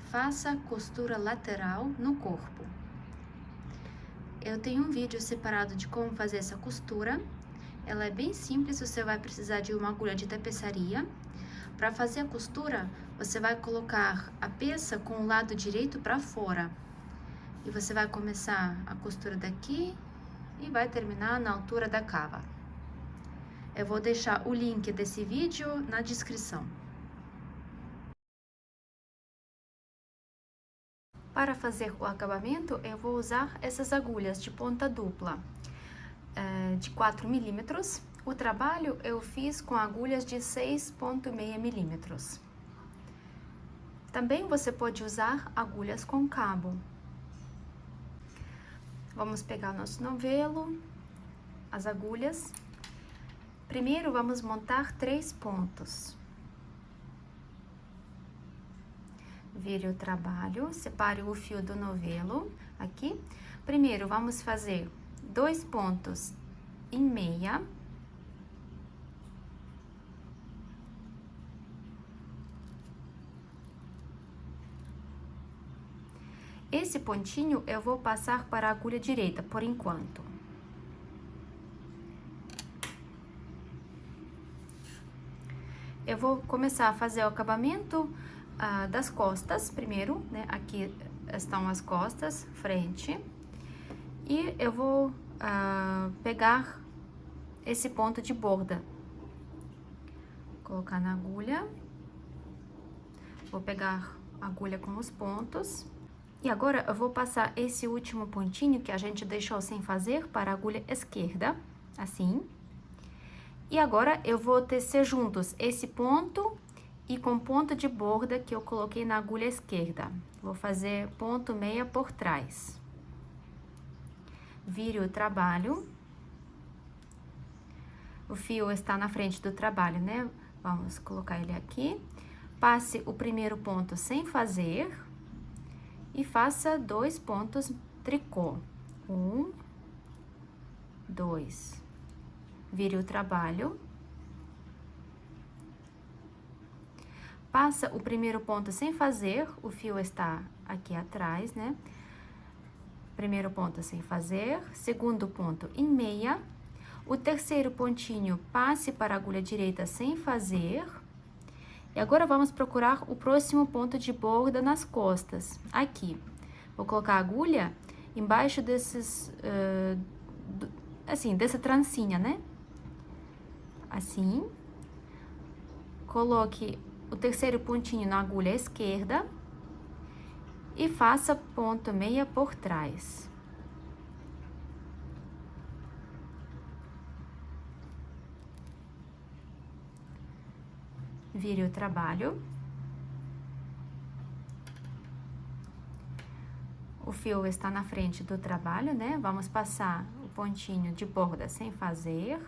faça costura lateral no corpo. Eu tenho um vídeo separado de como fazer essa costura. Ela é bem simples, você vai precisar de uma agulha de tapeçaria, Para fazer a costura, você vai colocar a peça com o lado direito para fora. E você vai começar a costura daqui e vai terminar na altura da cava. Eu vou deixar o link desse vídeo na descrição. Para fazer o acabamento, eu vou usar essas agulhas de ponta dupla, de 4 milímetros. O trabalho eu fiz com agulhas de 6,5 milímetros. Também você pode usar agulhas com cabo. Vamos pegar o nosso novelo, as agulhas. Primeiro, vamos montar 3 pontos. Vire o trabalho, separe o fio do novelo aqui. Primeiro, vamos fazer 2 pontos em meia. Esse pontinho eu vou passar para a agulha direita, por enquanto. Eu vou começar a fazer o acabamento das costas primeiro, né? Aqui estão as costas, frente. E eu vou pegar esse ponto de borda. Colocar na agulha. Vou pegar a agulha com os pontos. E agora eu vou passar esse último pontinho que a gente deixou sem fazer para a agulha esquerda, assim. E agora eu vou tecer juntos esse ponto e com ponto de borda que eu coloquei na agulha esquerda. Vou fazer ponto meia por trás. Vire o trabalho. O fio está na frente do trabalho, né? Vamos colocar ele aqui. Passe o primeiro ponto sem fazer e faça 2 pontos tricô. 1, 2. Vire o trabalho. Passa o primeiro ponto sem fazer, o fio está aqui atrás, né? Primeiro ponto sem fazer, segundo ponto em meia. O terceiro pontinho, passe para a agulha direita sem fazer. E agora vamos procurar o próximo ponto de borda nas costas, aqui. Vou colocar a agulha embaixo desses, assim, dessa trancinha, né? Assim. Coloque o terceiro pontinho na agulha esquerda e faça ponto meia por trás. Vire o trabalho. O fio está na frente do trabalho, né? Vamos passar o pontinho de borda sem fazer.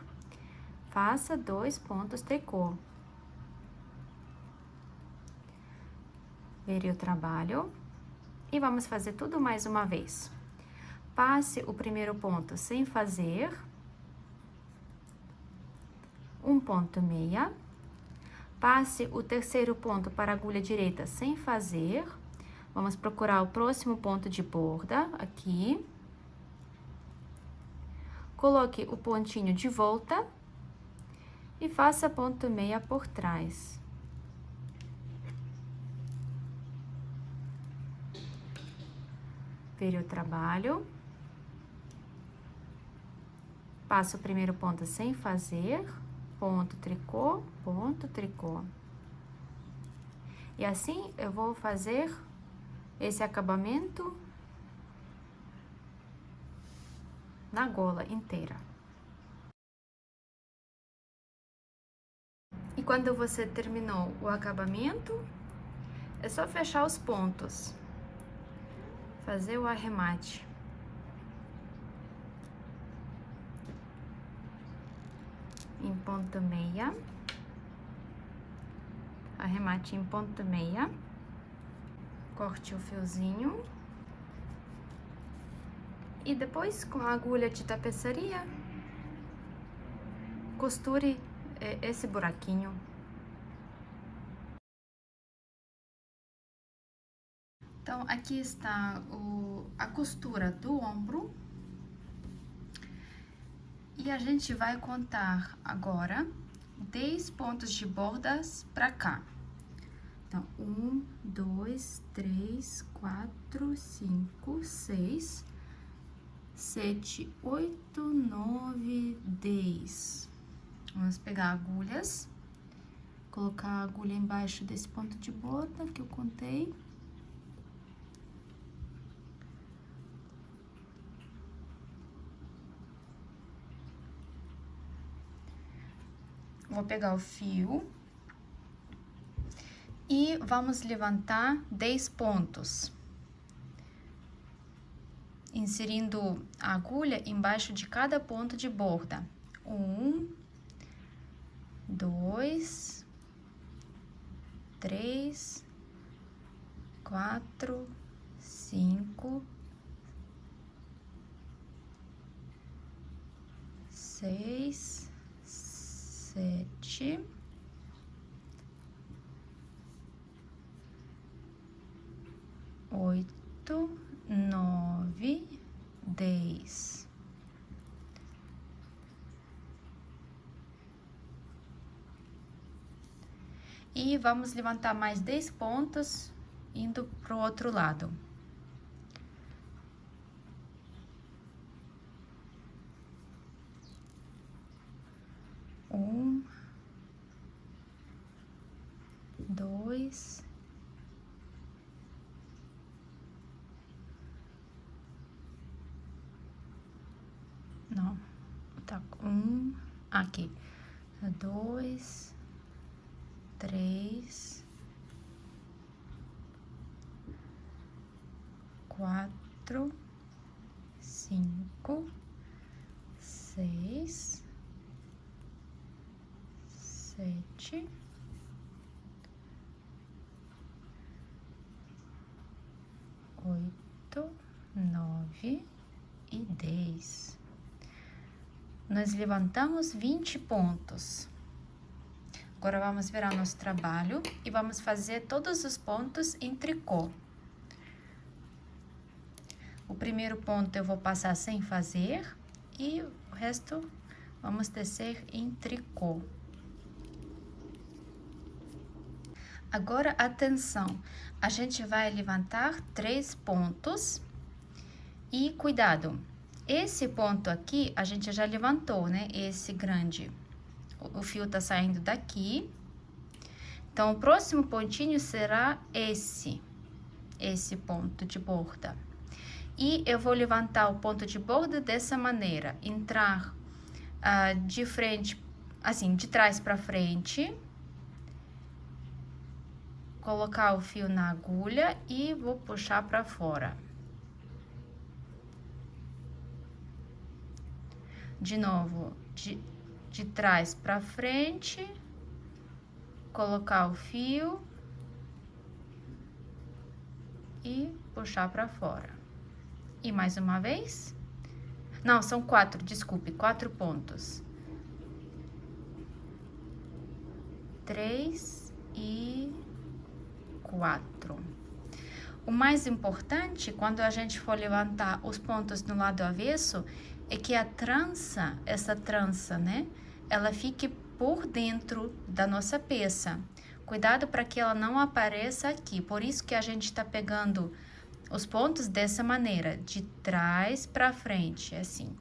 Faça 2 pontos tricô. Vire o trabalho. E vamos fazer tudo mais uma vez. Passe o primeiro ponto sem fazer. 1 ponto meia. Passe o terceiro ponto para a agulha direita sem fazer. Vamos procurar o próximo ponto de borda, aqui. Coloque o pontinho de volta e faça ponto meia por trás. Vire o trabalho. Passo o primeiro ponto sem fazer, ponto tricô, ponto tricô. E assim eu vou fazer esse acabamento na gola inteira. E quando você terminou o acabamento, é só fechar os pontos, fazer o arremate. Em ponto meia, arremate em ponto meia, corte o fiozinho e depois com a agulha de tapeçaria costure esse buraquinho. Então, aqui está a costura do ombro. E a gente vai contar agora 10 pontos de bordas pra cá. Então, 1, 2, 3, 4, 5, 6, 7, 8, 9, 10. Vamos pegar agulhas, colocar a agulha embaixo desse ponto de borda que eu contei. Vou pegar o fio e vamos levantar 10 pontos, inserindo a agulha embaixo de cada ponto de borda. 1, 2, 3, 4, 5, 6, 7, 8, 9, 10. E vamos levantar mais 10 pontos, indo pro outro lado. Um, 2, não, tá, aqui, 2, 3, 4, 5, 6, 7, 8, 9 e 10. Nós levantamos 20 pontos. Agora, vamos virar nosso trabalho e vamos fazer todos os pontos em tricô. O primeiro ponto eu vou passar sem fazer e o resto vamos tecer em tricô. Agora, atenção, a gente vai levantar 3 pontos e cuidado, esse ponto aqui a gente já levantou, né? Esse grande, o fio tá saindo daqui, então o próximo pontinho será esse ponto de borda. E eu vou levantar o ponto de borda dessa maneira, entrar de frente, assim, de trás para frente, colocar o fio na agulha e vou puxar para fora. De novo, de trás para frente, colocar o fio e puxar para fora. E mais uma vez. Não, são 4, desculpe, 4 pontos. 3 e 4. O mais importante, quando a gente for levantar os pontos no lado avesso, é que a trança, essa trança, né? Ela fique por dentro da nossa peça. Cuidado para que ela não apareça aqui. Por isso que a gente tá pegando os pontos dessa maneira, de trás para frente, assim.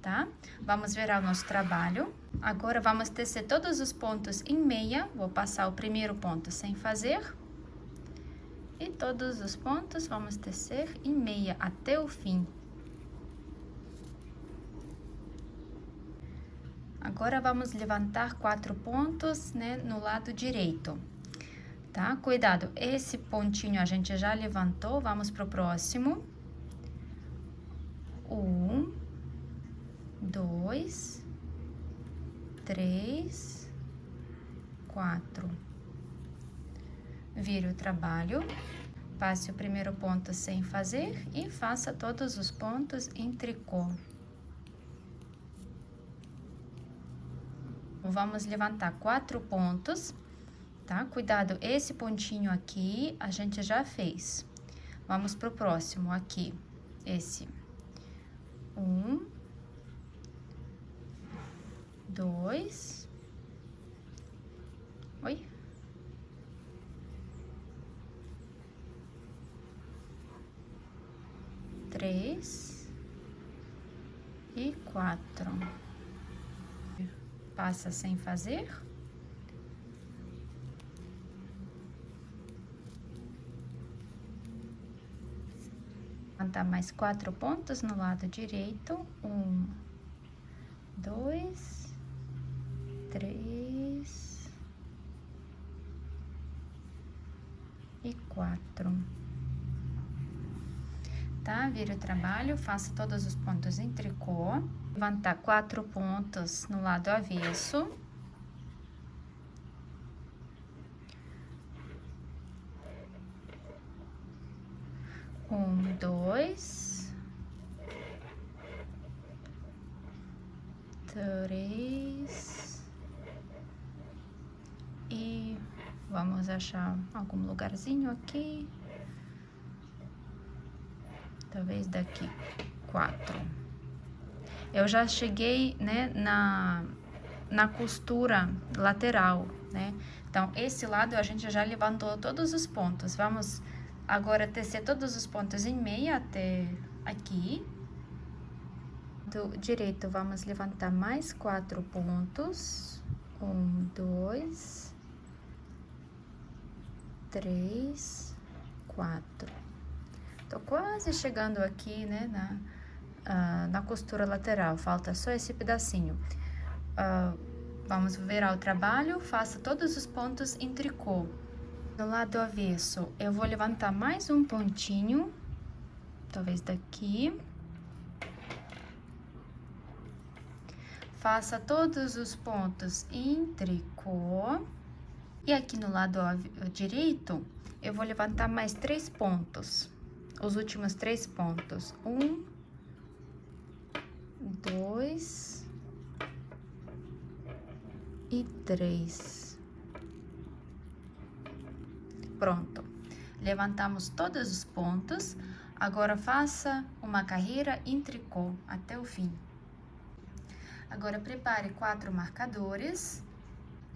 Tá? Vamos virar o nosso trabalho. Agora, vamos tecer todos os pontos em meia. Vou passar o primeiro ponto sem fazer. E todos os pontos vamos tecer em meia até o fim. Agora, vamos levantar 4 pontos, né, no lado direito. Tá? Cuidado, esse pontinho a gente já levantou. Vamos pro próximo. 1, 2, 3, 4. Vire o trabalho, passe o primeiro ponto sem fazer e faça todos os pontos em tricô. Vamos levantar 4 pontos, tá? Cuidado, esse pontinho aqui a gente já fez. Vamos pro próximo aqui, esse. 1, 2, Oi? Três e 4. Passa sem fazer. Levantar mais 4 pontos no lado direito. 1, 2, 3 e 4. Tá? Vira o trabalho, faça todos os pontos em tricô. Levantar 4 pontos no lado avesso. Um, 2, 3 e vamos achar algum lugarzinho aqui, talvez daqui, 4. Eu já cheguei, né, na costura lateral, né? Então, esse lado a gente já levantou todos os pontos. Vamos agora tecer todos os pontos em meia até aqui. Do direito, vamos levantar mais 4 pontos. 1, 2, 3, 4. Tô quase chegando aqui, né, na costura lateral. Falta só esse pedacinho. Vamos virar o trabalho, faça todos os pontos em tricô. No lado avesso, eu vou levantar mais um pontinho, talvez daqui. Faça todos os pontos em tricô. E aqui no lado direito, eu vou levantar mais 3 pontos. Os últimos 3 pontos. 1, 2 e 3. Pronto, levantamos todos os pontos. Agora faça uma carreira em tricô até o fim. Agora prepare 4 marcadores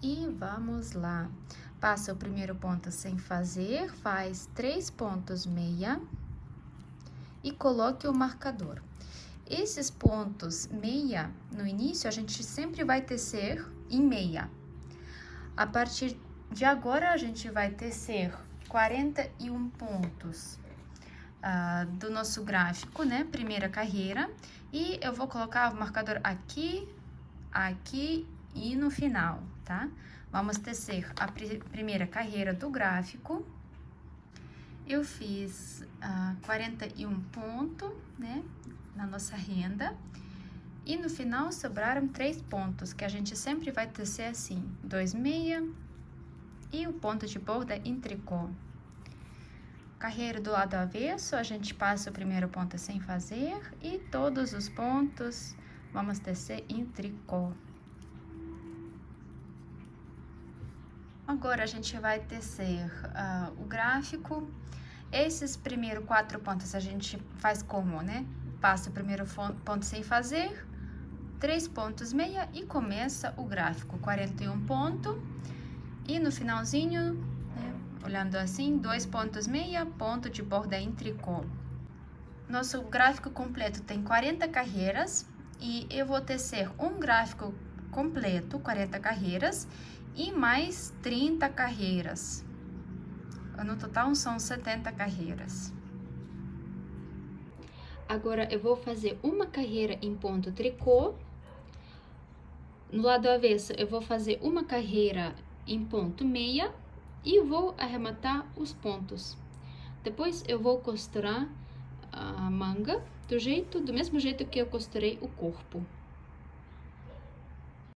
e vamos lá. Passa o primeiro ponto sem fazer, faz 3 pontos meia e coloque o marcador. Esses pontos meia, no início, a gente sempre vai tecer em meia. A partir de agora, a gente vai tecer 41 pontos do nosso gráfico, né? Primeira carreira. E eu vou colocar o marcador aqui, aqui e no final, tá? Vamos tecer a primeira carreira do gráfico. Eu fiz 41 pontos, né? Na nossa renda. E no final sobraram 3 pontos, que a gente sempre vai tecer assim, 2 meia e o ponto de borda em tricô. Carreira do lado avesso, a gente passa o primeiro ponto sem fazer e todos os pontos vamos tecer em tricô. Agora a gente vai tecer o gráfico. Esses primeiros 4 pontos a gente faz como, né? Passa o primeiro ponto sem fazer, 3 pontos meia e começa o gráfico, 41 pontos. E no finalzinho, né, olhando assim, 2 pontos meia, ponto de borda em tricô. Nosso gráfico completo tem 40 carreiras e eu vou tecer um gráfico completo, 40 carreiras, e mais 30 carreiras. No total são 70 carreiras. Agora eu vou fazer uma carreira em ponto tricô. No lado avesso eu vou fazer uma carreira em ponto meia e vou arrematar os pontos. Depois eu vou costurar a manga do mesmo jeito que eu costurei o corpo.